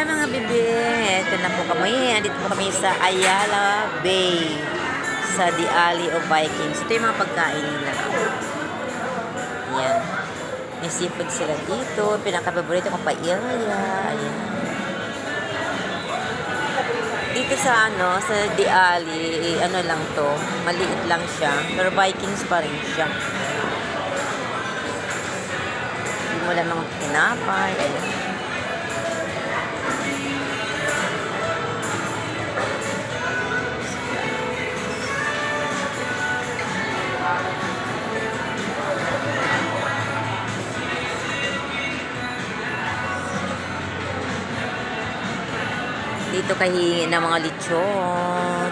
Mga bebe, ito na po kami. Andito po kami sa Ayala Bay sa The Alley of Vikings. Ito yung mga pagkain nila. Ayan. May seafood sila dito. Pinaka-favorito kong paella. Ayan. Dito sa sa The Alley, ano lang to, maliit lang siya. Pero Vikings pa rin siya. Hindi mo lang mga tinapay. Ayan. Dito kahihingi ng mga lechon.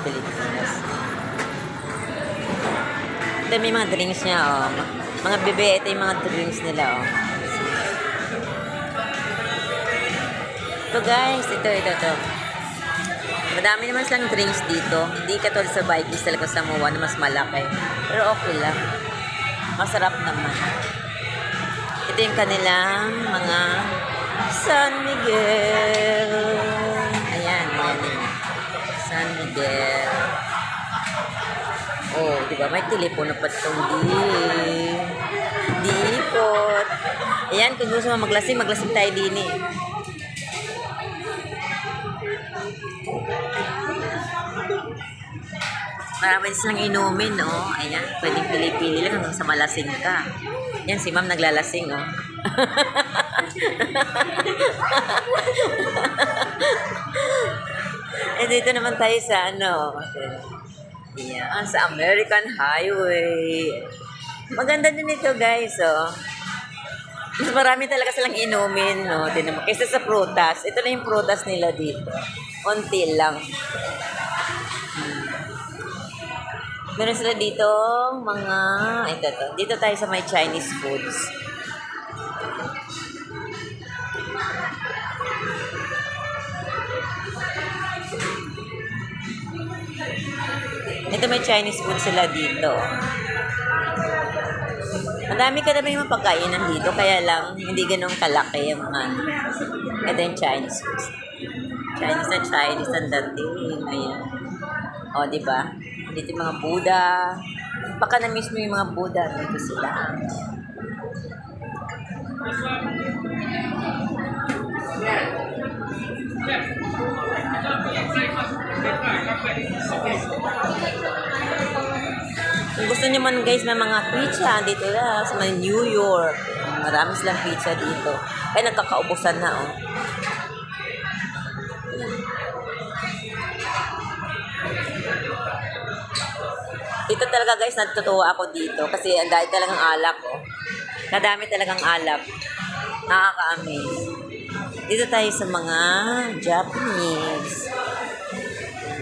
Pilipinas. Ito may mga drinks niya, oh. Mga bebe, ito yung mga drinks nila, oh. Ito guys, ito. Madami naman silang drinks dito. Hindi katulad sa Vikings talaga sa Samoa na mas malaki. Pero okay lang. Masarap naman. Ito yung kanilang mga San Miguel. Ayan. San Miguel. Oh, di ba? May telepono pa itong di ikot. Ayan, kung gusto mo maglasing tayo din eh. Marami silang inumin, no? Ayan, pwedeng pili-pili lang hanggang sa malasing ka. Yan, si ma'am naglalasing, oh. Dito naman tayo sa yan, sa American Highway. Maganda din ito, guys, oh. Mas marami talaga silang inumin, no? Kaysa sa prutas. Ito na yung prutas nila dito. Konti lang. Meron sila dito mga, ito. Dito tayo sa may Chinese foods. Ito may Chinese food sila dito. Madami ka naman yung pagkainan dito, kaya lang hindi ganun kalaki yung mga, ito yung Chinese foods. Chinese ang dating. Ayan. O, diba? Dito yung mga Buddha. Baka na-miss mo yung mga Buddha. Dito sila. Kung gusto nyo man guys ng mga pizza, dito na sa mga New York. Marami silang pizza dito. Ay, nagkakaubusan na, oh. Ito talaga guys, natutuwa ako dito kasi ang dahil talagang alak, oh. Nadami talagang alak. Nakaka-amaze. Dito tayo sa mga Japanese.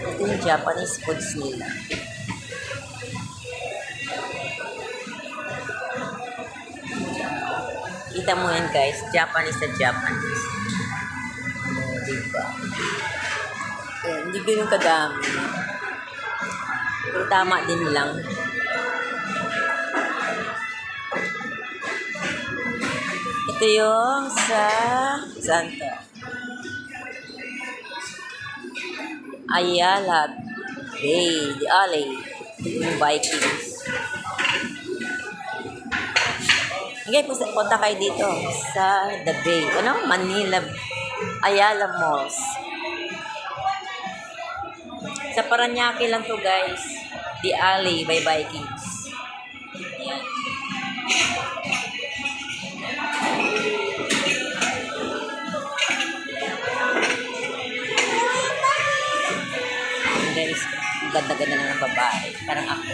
Ito yung Japanese foods nila. Kita mo yan guys, Japanese na Japanese. Diba? Hindi ganun kadami. Pero tama din lang. Ito yung saan to? Ayala Bay, The Alley, yung Vikings. Okay, punta kayo dito sa The Bay. Manila, Ayala Malls. Sa Paranaque lang to guys. The Alley by Vikings. Ayan. Guys, ganda-ganda na ng babae. Parang ako.